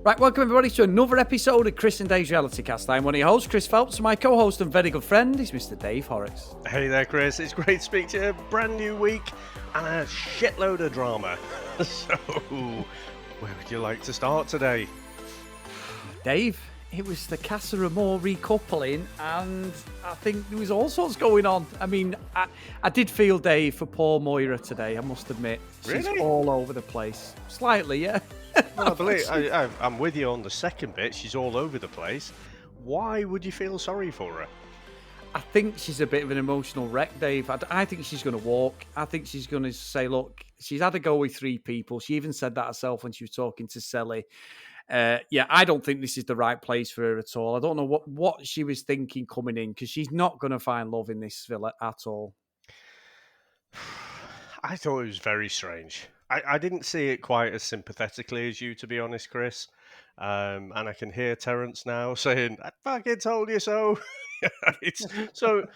Right, welcome everybody to another episode of Chris and Dave's Reality Cast. I'm one of your hosts, Chris Phelps, and my co-host and very good friend is Mr. Dave Horrocks. Hey there, Chris. It's great to speak to you. Brand new week and a shitload of drama. So, where would you like to start today? Dave, it was the Casa Amor recoupling, and I think there was all sorts going on. I mean, I did feel, Dave, for poor Moira today, I must admit. She's Really? all over the place. Slightly, yeah. Well, I believe I'm with you on the second bit. She's all over the place. Why would you feel sorry for her? I think she's a bit of an emotional wreck, Dave. I think she's going to walk. I think she's going to say, look, she's had a go with three people. She even said that herself when she was talking to Cely. Yeah, I don't think this is the right place for her at all. I don't know what she was thinking coming in, because she's not going to find love in this villa at all. I thought it was very strange. I didn't see it quite as sympathetically as you, to be honest, Chris. And I can hear Terence now saying, I fucking told you so. So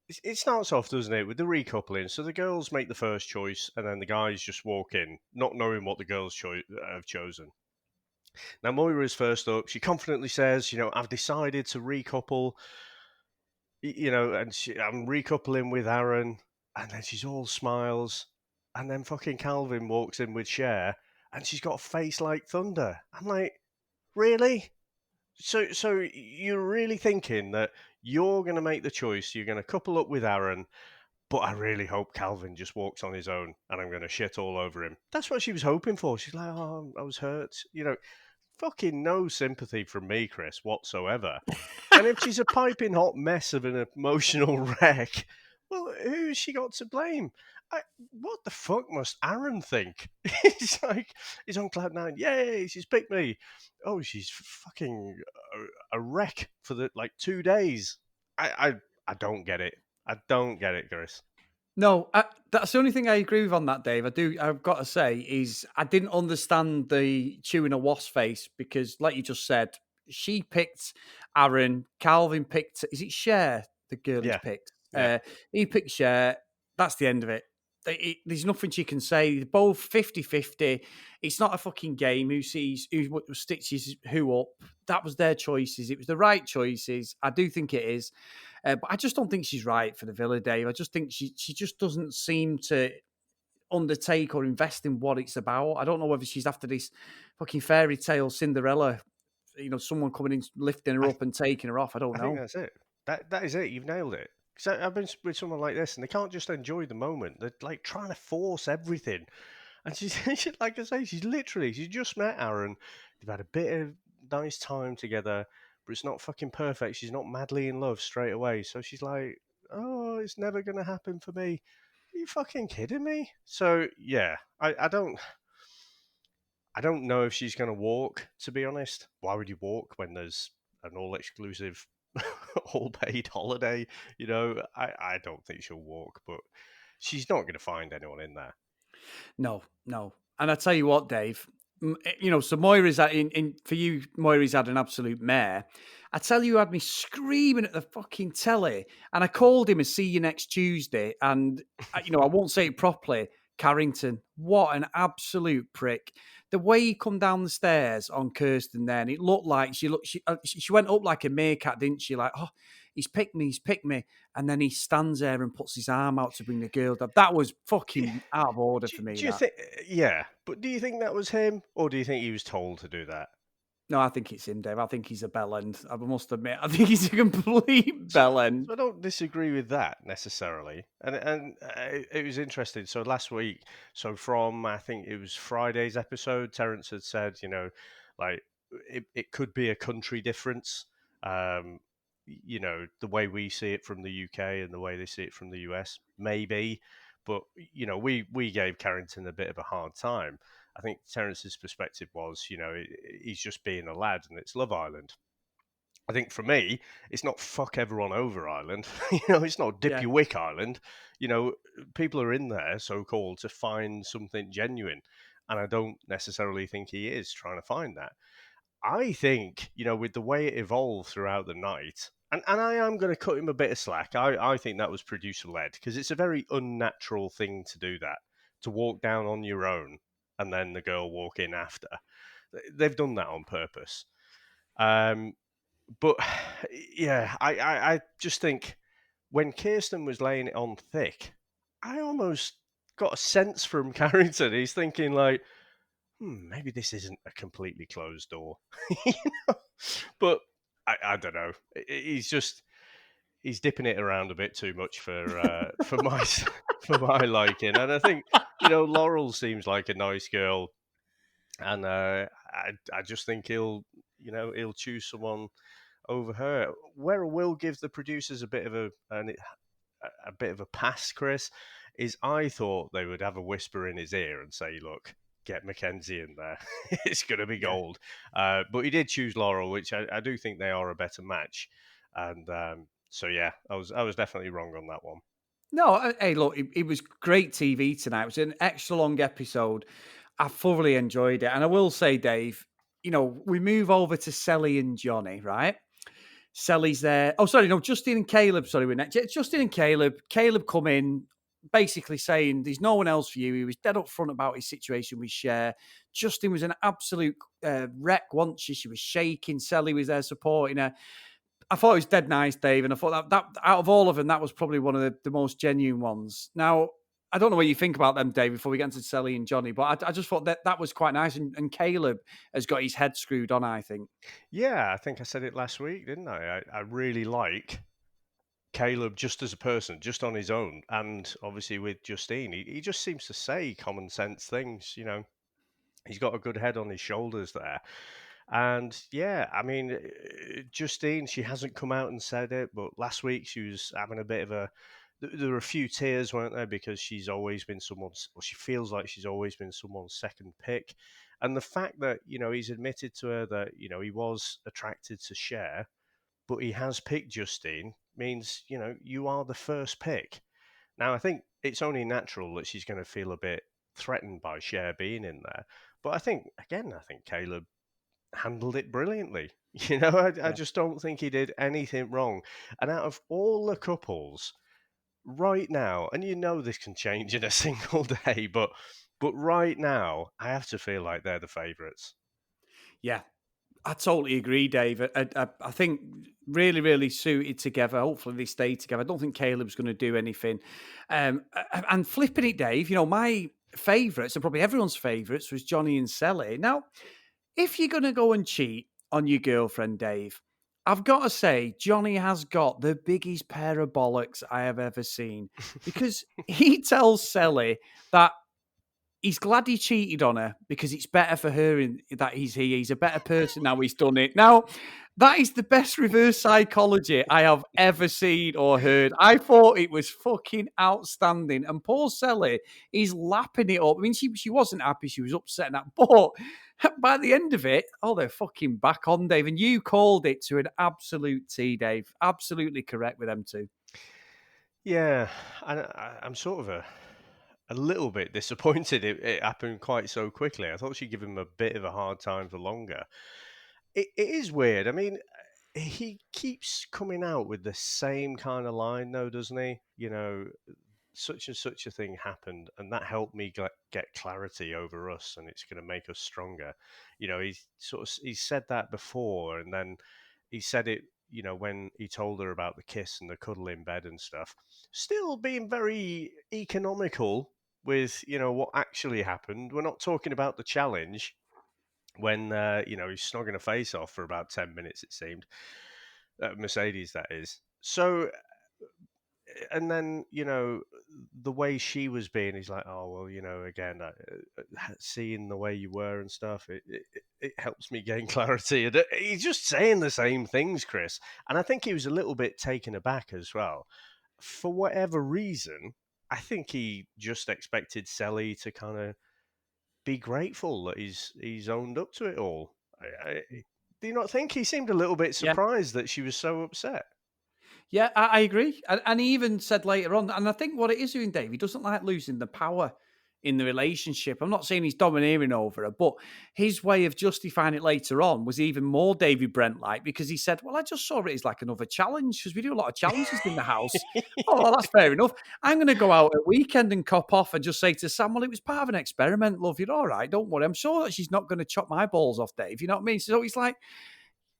it starts off, doesn't it, with the recoupling. So the girls make the first choice, and then the guys just walk in, not knowing what the girls have chosen. Now, Moira's first up. She confidently says, I've decided to recouple, and I'm recoupling with Aaron. And then she's all smiles. And then fucking Calvin walks in with Cher, and she's got a face like thunder. I'm like, really? So you're really thinking that you're going to make the choice, you're going to couple up with Aaron, but I really hope Calvin just walks on his own and I'm going to shit all over him. That's what she was hoping for. She's like, oh, I was hurt. Fucking no sympathy from me, Chris, whatsoever. And if she's a piping hot mess of an emotional wreck, well, who's she got to blame? What the fuck must Aaron think? He's like, he's on cloud nine. Yay, she's picked me. Oh, she's fucking a wreck for 2 days. I don't get it. I don't get it, Chris. No, that's the only thing I agree with on that, Dave. I've got to say, is I didn't understand the chewing a wasp face, because, like you just said, she picked Aaron, Calvin picked, is it Cher, the girl he's picked? Yeah. He picked Cher, that's the end of it. There's nothing she can say. They're both 50-50. It's not a fucking game who stitches who up. That was their choices. It was the right choices. I do think it is. But I just don't think she's right for the Villa, Dave. I just think she just doesn't seem to undertake or invest in what it's about. I don't know whether she's after this fucking fairy tale Cinderella, someone coming in, lifting her up and taking her off. I don't know. I think that's it. That is it. You've nailed it. Because I've been with someone like this, and they can't just enjoy the moment. They're like trying to force everything. And she's like I say, she's just met Aaron. They've had a bit of nice time together, but it's not fucking perfect. She's not madly in love straight away. So she's like, oh, it's never going to happen for me. Are you fucking kidding me? So yeah, I don't know if she's going to walk, to be honest. Why would you walk when there's an all-exclusive, all-paid holiday? I don't think she'll walk, but she's not going to find anyone in there. No. And I tell you what, Dave, so Moira's for you, Moira's had an absolute mare. I tell you, had me screaming at the fucking telly, and I called him and see you next Tuesday, and I won't say it properly. Carrington, what an absolute prick. The way he come down the stairs on Kirsten then, it looked like she went up like a meerkat, didn't she? Like, oh, he's picked me. And then he stands there and puts his arm out to bring the girl down. That was fucking out of order for me. Do you think, yeah, but do you think that was him, or do you think he was told to do that? No, I think it's him, Dave. I think he's a bellend. I must admit, I think he's a complete bellend. So I don't disagree with that necessarily, and it was interesting. So last week, from I think it was Friday's episode, Terence had said, it could be a country difference. The way we see it from the UK and the way they see it from the US, maybe, but we gave Carrington a bit of a hard time. I think Terence's perspective was, he's just being a lad and it's Love Island. I think for me, it's not fuck everyone over Island. It's not dip your wick Island. People are in there, so-called, to find something genuine. And I don't necessarily think he is trying to find that. I think, with the way it evolved throughout the night, and I am going to cut him a bit of slack. I think that was producer-led, because it's a very unnatural thing to do that, to walk down on your own and then the girl walk in after. They've done that on purpose. Um, but yeah, I just think when Kirsten was laying it on thick, I almost got a sense from Carrington. He's thinking like, maybe this isn't a completely closed door. You know? But I don't know. He's just he's dipping it around a bit too much for my for my liking. And I think Laurel seems like a nice girl, and I just think he'll choose someone over her. Where I will give the producers a bit of a pass, Chris, is I thought they would have a whisper in his ear and say, "Look, get Mackenzie in there. It's going to be Yeah. gold." But he did choose Laurel, which I do think they are a better match. And so yeah, I was definitely wrong on that one. No, hey, look, it was great TV tonight. It was an extra long episode. I thoroughly enjoyed it. And I will say, Dave, we move over to Cely and Johnny, right? Cely's there. Oh, sorry, no, Justin and Caleb. Sorry, we're next. Justin and Caleb. Caleb come in basically saying there's no one else for you. He was dead up front about his situation with Cher. Justin was an absolute wreck once. She was shaking. Cely was there supporting her. I thought it was dead nice, Dave, and I thought that out of all of them, that was probably one of the most genuine ones. Now, I don't know what you think about them, Dave, before we get into Cely and Johnny, but I just thought that was quite nice, and Caleb has got his head screwed on, I think. Yeah, I think I said it last week, didn't I? I really like Caleb just as a person, just on his own, and obviously with Justine, he just seems to say common sense things. He's got a good head on his shoulders there. And yeah, I mean, Justine, she hasn't come out and said it, but last week she was having a bit of a. There were a few tears, weren't there? Because she's always been someone's, or she feels like she's always been someone's second pick. And the fact that, he's admitted to her that, he was attracted to Cher, but he has picked Justine means, you are the first pick. Now, I think it's only natural that she's going to feel a bit threatened by Cher being in there. But I think Caleb handled it brilliantly. I Yeah. just don't think he did anything wrong. And out of all the couples right now, and this can change in a single day, but right now, I have to feel like they're the favourites. Yeah, I totally agree, Dave. I think really, really suited together. Hopefully, they stay together. I don't think Caleb's going to do anything. And flipping it, Dave, my favourites, and probably everyone's favourites, was Johnny and Sally. Now, if you're going to go and cheat on your girlfriend, Dave, I've got to say, Johnny has got the biggest pair of bollocks I have ever seen because he tells Sally that he's glad he cheated on her because it's better for her that he's a better person now he's done it. Now, that is the best reverse psychology I have ever seen or heard. I thought it was fucking outstanding. And poor Sally is lapping it up. I mean, she wasn't happy. She was upset and that. But by the end of it, they're fucking back on, Dave. And you called it to an absolute T, Dave. Absolutely correct with them two. Yeah, and I'm sort of a little bit disappointed it happened quite so quickly. I thought she'd give him a bit of a hard time for longer. It is weird. I mean, he keeps coming out with the same kind of line, though, doesn't he? Such and such a thing happened, and that helped me get clarity over us, and it's going to make us stronger. He's said that before, and then he said it. When he told her about the kiss and the cuddle in bed and stuff, still being very economical with what actually happened. We're not talking about the challenge when he's snogging a face off for about 10 minutes. It seemed Mercedes, that is. So and then the way she was being, he's like, oh well, again, seeing the way you were and stuff, it helps me gain clarity. And he's just saying the same things, Chris, and I think he was a little bit taken aback as well for whatever reason. I think he just expected Cely to kind of be grateful that he's owned up to it all. Do you not think he seemed a little bit Yeah. surprised that she was so upset? Yeah, I agree. And he even said later on, and I think what it is doing, Dave, he doesn't like losing the power. in the relationship. I'm not saying he's domineering over her, but his way of justifying it later on was even more David Brent like, because he said, "Well, I just saw it as like another challenge because we do a lot of challenges in the house." Oh, well, that's fair enough. I'm going to go out at weekend and cop off and just say to Sam, "Well, it was part of an experiment, love. You're all right. Don't worry. I'm sure that she's not going to chop my balls off, Dave." You know what I mean? So he's like,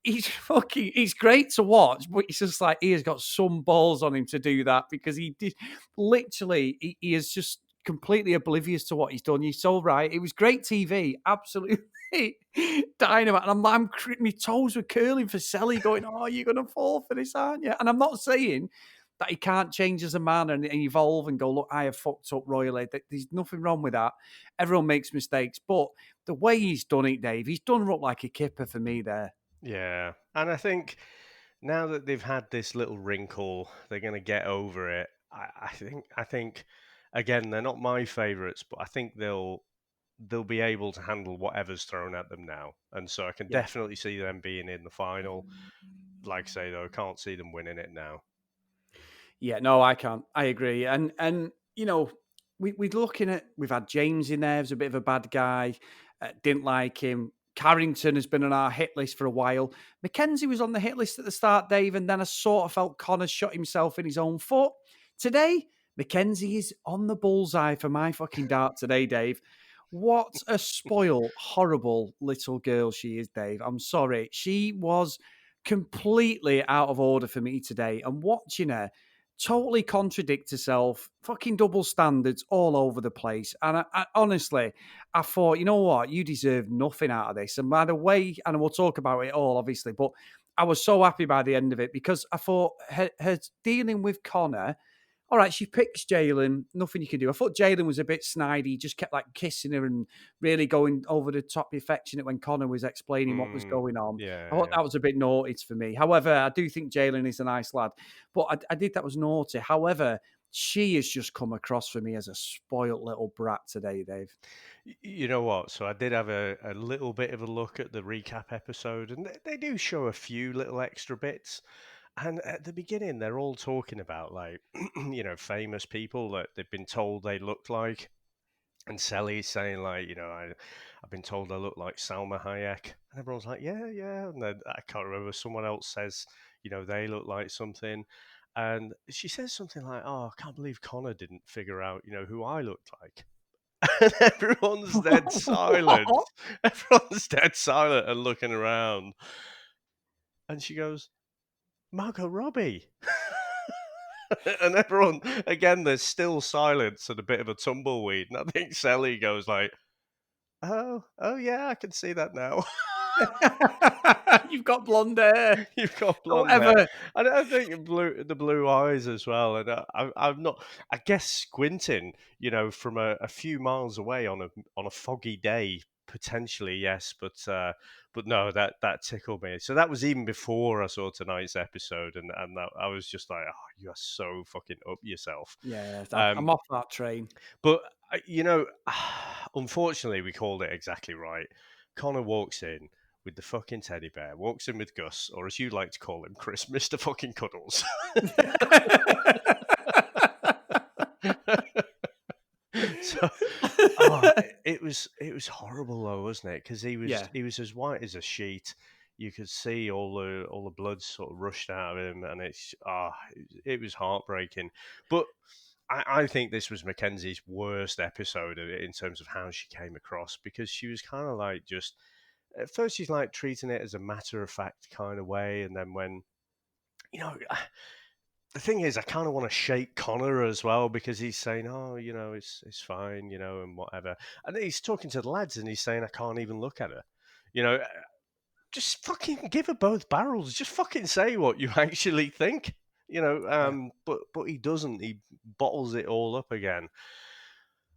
he's great to watch, but it's just like he has got some balls on him to do that, because he did literally he is just completely oblivious to what he's done. You're so right. It was great TV, absolutely dynamite. And my toes were curling for Cely, going, "Oh, you're gonna fall for this, aren't you?" And I'm not saying that he can't change as a man and evolve and go, "Look, I have fucked up royally." There's nothing wrong with that. Everyone makes mistakes, but the way he's done it, Dave, he's done her up like a kipper for me there. Yeah, and I think now that they've had this little wrinkle, they're going to get over it. I think again, they're not my favourites, but I think they'll be able to handle whatever's thrown at them now, and so I can Yeah. definitely see them being in the final. Like I say though, I can't see them winning it now. Yeah, no, I can't. I agree. And we're looking at, we've had James in there, who's a bit of a bad guy. Didn't like him. Carrington has been on our hit list for a while. Mackenzie was on the hit list at the start, Dave, and then I sort of felt Connor shot himself in his own foot. Today, Mackenzie is on the bullseye for my fucking dart today, Dave. What a spoiled, horrible little girl she is, Dave. I'm sorry. She was completely out of order for me today. And watching her totally contradict herself, fucking double standards all over the place. And I honestly, I thought, you know what, you deserve nothing out of this. And by the way, and we'll talk about it all, obviously, but I was so happy by the end of it, because I thought her dealing with Connor, all right, she picks Jalen, nothing you can do. I thought Jalen was a bit snidey, he just kept like kissing her and really going over the top affectionate when Connor was explaining what was Mm, going on. I yeah, thought yeah. that was a bit naughty for me. However, I do think Jalen is a nice lad, but I did that was naughty. However, she has just come across for me as a spoilt little brat today, Dave. You know what? So I did have a little bit of a look at the recap episode, and they do show a few little extra bits. And at the beginning, they're all talking about like, famous people that they've been told they look like. And Cely's saying like, I've been told I look like Salma Hayek, and everyone's like, yeah, yeah. And then I can't remember. Someone else says, they look like something, and she says something like, oh, I can't believe Connor didn't figure out, who I looked like. And everyone's dead silent. What? Everyone's dead silent and looking around. And she goes, Margot Robbie. And everyone, again, there's still silence and a bit of a tumbleweed. And I think Cely goes like, oh yeah, I can see that now. You've got blonde hair. You've got Don't blonde hair. ever. And I think the blue eyes as well. And I'm not, I guess squinting, from a few miles away on a foggy day, potentially yes, but no, that tickled me. So that was even before I saw tonight's episode, and that, I was just like, oh, you are so fucking up yourself. Yeah, Um, I'm off that train. but unfortunately, we called it exactly right. Connor walks in with the fucking teddy bear, walks in with Gus, or as you like to call him, Chris, Mr. Fucking Cuddles. So, it was horrible though, wasn't it? Because he was Yeah. he was as white as a sheet. You could see all the blood sort of rushed out of him, and it was heartbreaking. But I think this was Mackenzie's worst episode in terms of how she came across, because she was kind of like just at first she's like treating it as a matter of fact kind of way, and then when you know the thing is, I kind of want to shake Connor as well, because he's saying, "Oh, it's fine, and whatever," and then he's talking to the lads and he's saying, "I can't even look at her," you know. Just fucking give her both barrels. Just fucking say what you actually think, Yeah. But he doesn't. He bottles it all up again.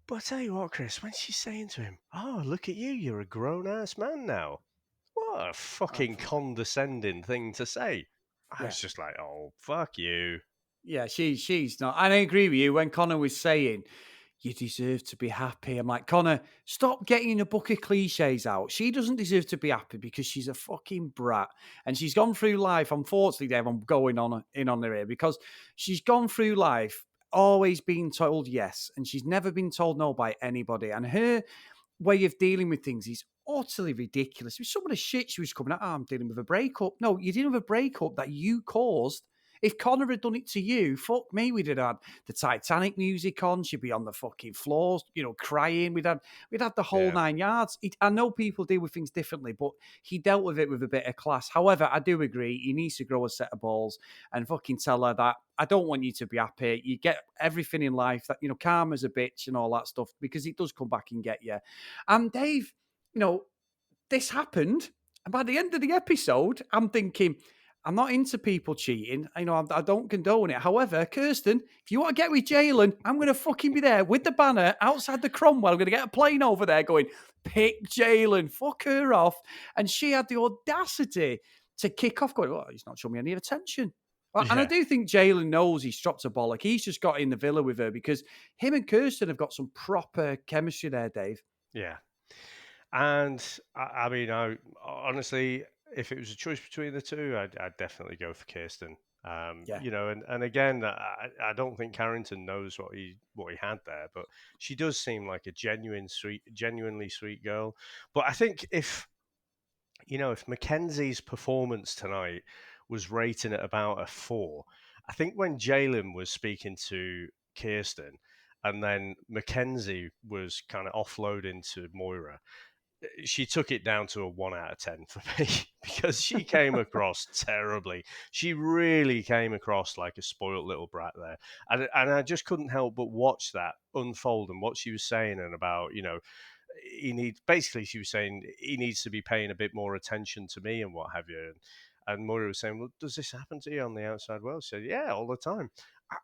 But I tell you what, Chris, when she's saying to him, "Oh, look at you, you're a grown ass man now," what a Oh, fucking condescending thing to say. I yeah. was just like, "Oh, fuck you." Yeah, she's not. And I agree with you when Connor was saying, "You deserve to be happy." I'm like, Connor, stop getting a book of cliches out. She doesn't deserve to be happy because she's a fucking brat. And she's gone through life. Unfortunately, Dave, I'm going on in on her here, because she's gone through life always been told yes, and she's never been told no by anybody. And her way of dealing with things is utterly ridiculous. With some of the shit she was coming at, I'm dealing with a breakup. No, you're dealing with a breakup that you caused. If Connor had done it to you, fuck me, we'd have had the Titanic music on. She'd be on the fucking floors, crying. We'd had the whole Yeah. 9 yards. I know people deal with things differently, but he dealt with it with a bit of class. However, I do agree he needs to grow a set of balls and fucking tell her that I don't want you to be happy. You get everything in life that karma's a bitch and all that stuff because it does come back and get you. And Dave, this happened. And by the end of the episode, I'm thinking, I'm not into people cheating. I don't condone it. However, Kirsten, if you want to get with Jalen, I'm going to fucking be there with the banner outside the Cromwell. I'm going to get a plane over there going, pick Jalen, fuck her off. And she had the audacity to kick off going, well, he's not showing me any attention. Well, and I Yeah. do think Jalen knows he's dropped a bollock. He's just got in the villa with her because him and Kirsten have got some proper chemistry there, Dave. Yeah. And I mean, I honestly, if it was a choice between the two, I'd definitely go for Kirsten. Yeah. And again, I don't think Carrington knows what he had there, but she does seem like a genuinely sweet girl. But I think if Mackenzie's performance tonight was rating at about a 4, I think when Jalen was speaking to Kirsten and then Mackenzie was kind of offloading to Moira, she took it down to a 1 out of 10 for me because she came across terribly. She really came across like a spoiled little brat there. And I just couldn't help but watch that unfold and what she was saying and about, she was saying he needs to be paying a bit more attention to me and what have you. And Moira was saying, well, does this happen to you on the outside world? She said, yeah, all the time.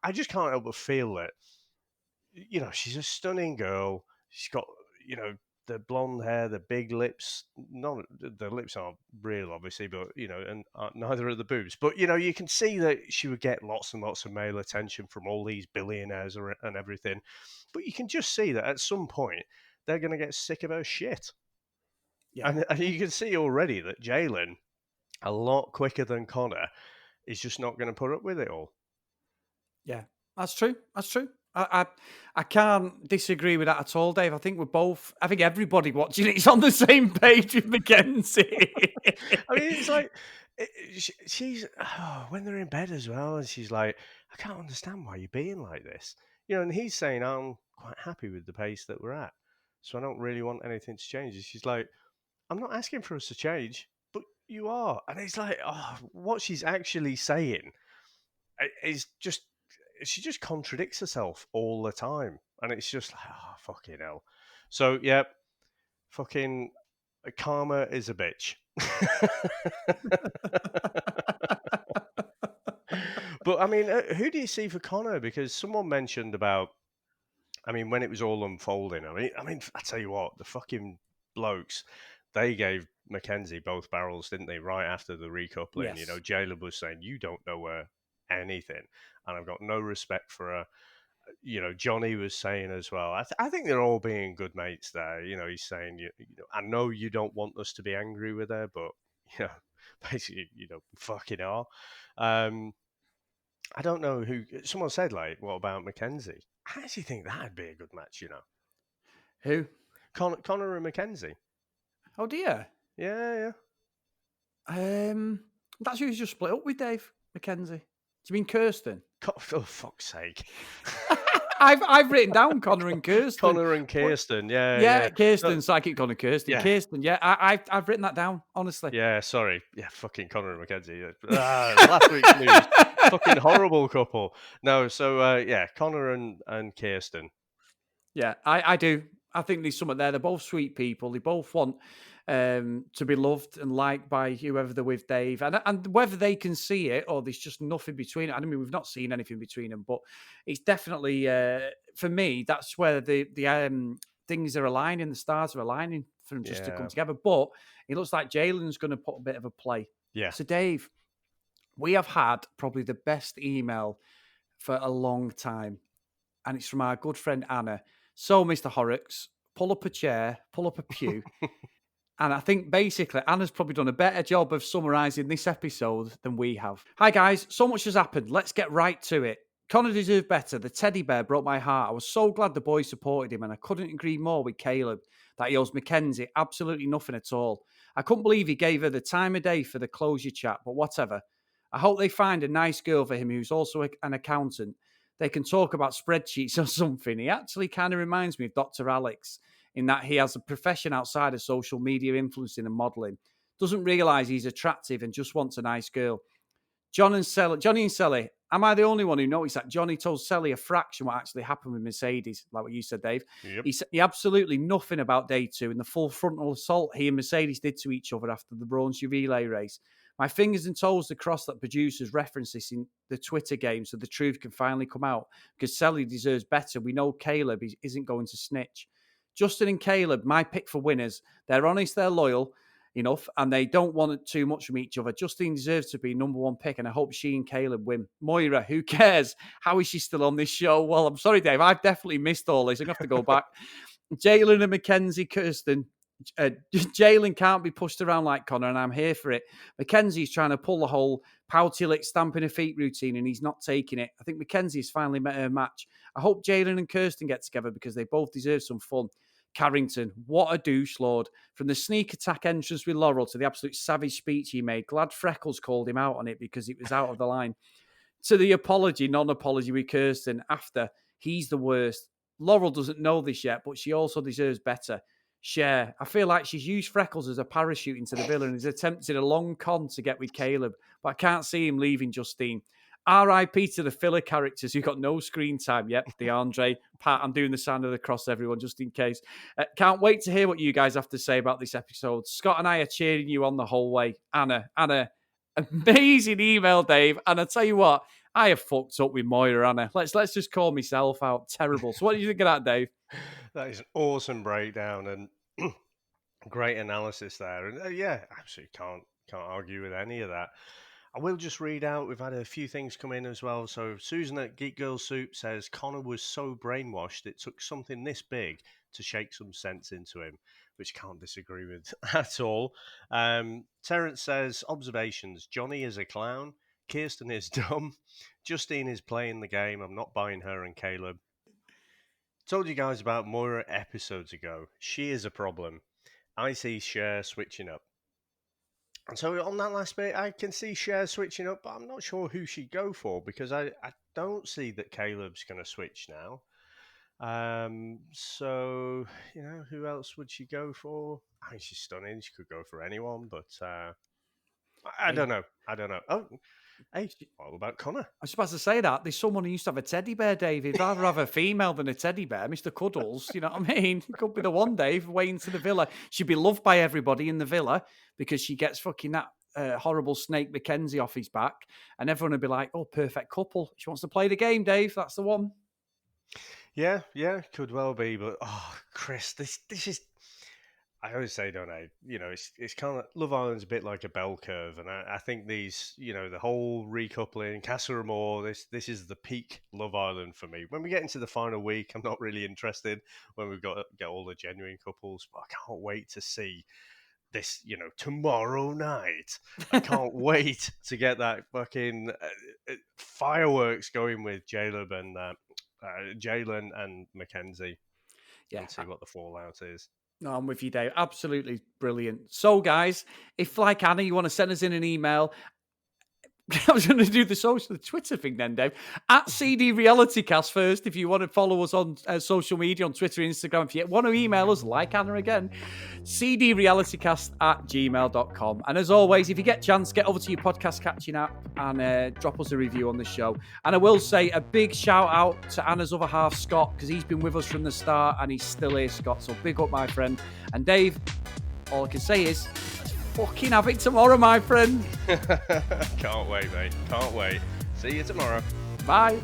I just can't help but feel that, she's a stunning girl. She's got, the blonde hair, the big lips. Not the lips aren't real, obviously, but and neither are the boobs. But you can see that she would get lots and lots of male attention from all these billionaires and everything. But you can just see that at some point they're going to get sick of her shit. Yeah. And you can see already that Jalen, a lot quicker than Connor, is just not going to put up with it all. Yeah, that's true. That's true. I can't disagree with that at all, Dave. I think everybody watching it is on the same page with Mackenzie. I mean, it's like she's when they're in bed as well, and she's like, "I can't understand why you're being like this," And he's saying, "I'm quite happy with the pace that we're at, so I don't really want anything to change." And she's like, "I'm not asking for us to change, but you are," and it's like, what she's actually saying is just she just contradicts herself all the time, and it's just like, fucking hell. So yeah, fucking karma is a bitch. But I mean, who do you see for Connor? Because someone mentioned about, I mean, when it was all unfolding. I tell you what, the fucking blokes, they gave Mackenzie both barrels, didn't they? Right after the recoupling, Yes. Jayla was saying, "You don't know her anything," and I've got no respect for her. Johnny was saying as well. I think they're all being good mates there. He's saying, I know you don't want us to be angry with her, but basically, fucking are. I don't know who. Someone said like, what about Mackenzie? I actually think that'd be a good match. Who? Connor and Mackenzie. Oh dear. Yeah, yeah. That's who he's just split up with, Dave Mackenzie. Do you mean Kirsten? For fuck's sake. I've written down Connor and Kirsten. Connor and Kirsten. Yeah, Yeah, yeah. Kirsten. No, So I keep calling her Kirsten. yeah. Kirsten. Yeah, I've written that down. Honestly. Yeah, sorry. Yeah, fucking Connor and Mackenzie. Last week's news. Fucking horrible couple. No, so yeah, Connor and Kirsten. Yeah, I do. I think there's something there. They're both sweet people. They both want to be loved and liked by whoever they're with, Dave. And whether they can see it or there's just nothing between it. I mean, we've not seen anything between them, but it's definitely for me. That's where the things are aligning. The stars are aligning for them just to come Yeah. together. But it looks like Jalen's going to put a bit of a play. Yeah. So, Dave, we have had probably the best email for a long time, and it's from our good friend Anna. So, Mr. Horrocks, pull up a chair, pull up a pew. And I think basically Anna's probably done a better job of summarising this episode than we have. Hi, guys. So much has happened. Let's get right to it. Connor deserved better. The teddy bear broke my heart. I was so glad the boys supported him, and I couldn't agree more with Caleb that he owes Mackenzie absolutely nothing at all. I couldn't believe he gave her the time of day for the closure chat, but whatever. I hope they find a nice girl for him who's also an accountant. They can talk about spreadsheets or something. He actually kind of reminds me of Dr. Alex in that he has a profession outside of social media influencing and modelling. Doesn't realise he's attractive and just wants a nice girl. Johnny and Cely, am I the only one who noticed that Johnny told Cely a fraction what actually happened with Mercedes, like what you said, Dave? Yep. He said absolutely nothing about day 2 and the full frontal assault he and Mercedes did to each other after the Braunschweig relay race. My fingers and toes are crossed that producers reference this in the Twitter game so the truth can finally come out because Cely deserves better. We know Caleb isn't going to snitch. Justin and Caleb, my pick for winners. They're honest, they're loyal enough, and they don't want too much from each other. Justine deserves to be number 1 pick, and I hope she and Caleb win. Moira, who cares? How is she still on this show? Well, I'm sorry, Dave. I've definitely missed all this. I'm going to have to go back. Jalen and Mackenzie, Kirsten. Jalen can't be pushed around like Connor, and I'm here for it. Mackenzie's trying to pull the whole pouty lick, stamping her feet routine, and he's not taking it. I think Mackenzie's finally met her match. I hope Jalen and Kirsten get together because they both deserve some fun. Carrington, what a douche lord. From the sneak attack entrance with Laurel to the absolute savage speech he made, glad Freckles called him out on it because it was out of the line. To the non-apology with Kirsten after, he's the worst. Laurel doesn't know this yet, but she also deserves better. Cher, I feel like she's used Freckles as a parachute into the villa and has attempted a long con to get with Caleb, but I can't see him leaving Justine. R.I.P. to the filler characters who got no screen time yet. DeAndre, Pat, I'm doing the sign of the cross, everyone, just in case. Can't wait to hear what you guys have to say about this episode. Scott and I are cheering you on the whole way. Anna, amazing email, Dave. And I tell you what, I have fucked up with Moira, Anna. Let's just call myself out. Terrible. So what do you think of that, Dave? That is an awesome breakdown and great analysis there. And yeah, absolutely can't argue with any of that. I will just read out, we've had a few things come in as well. So Susan at Geek Girl Soup says, Connor was so brainwashed it took something this big to shake some sense into him, which can't disagree with at all. Terence says, observations, Johnny is a clown, Kirsten is dumb, Justine is playing the game, I'm not buying her and Caleb. Told you guys about Moira episodes ago. She is a problem. I see Cher switching up. And so on that last bit, I can see Cher switching up, but I'm not sure who she'd go for because I don't see that Caleb's going to switch now. So, you know, who else would she go for? I mean, she's stunning. She could go for anyone, but I don't know. Oh, hey, what about Connor? I was supposed to say that. There's someone who used to have a teddy bear, Dave. He'd rather have a female than a teddy bear, Mr. Cuddles. You know what I mean? It could be the one, Dave, waiting to the villa. She'd be loved by everybody in the villa because she gets fucking that horrible snake Mackenzie off his back. And everyone would be like, oh, perfect couple. She wants to play the game, Dave. That's the one. Yeah, could well be. But, oh, Chris, this is... I always say, don't I? You know, it's kind of Love Island's a bit like a bell curve, and I think these, you know, the whole recoupling, Casa Amor, this is the peak Love Island for me. When we get into the final week, I'm not really interested. When we've got get all the genuine couples, but I can't wait to see this. You know, tomorrow night, I can't wait to get that fucking fireworks going with Jalen and Mackenzie, and see what the fallout is. No, I'm with you, Dave. Absolutely brilliant. So, guys, if like Anna, you want to send us in an email, I was going to do the Twitter thing then, Dave. At CD RealityCast first, if you want to follow us on social media, on Twitter, Instagram. If you want to email us, like Anna again, cdrealitycast@gmail.com. And as always, if you get a chance, get over to your podcast catching app and drop us a review on the show. And I will say a big shout out to Anna's other half, Scott, because he's been with us from the start and he's still here, Scott. So big up, my friend. And Dave, all I can say is, fucking have it tomorrow, my friend. Can't wait, mate. Can't wait. See you tomorrow. Bye.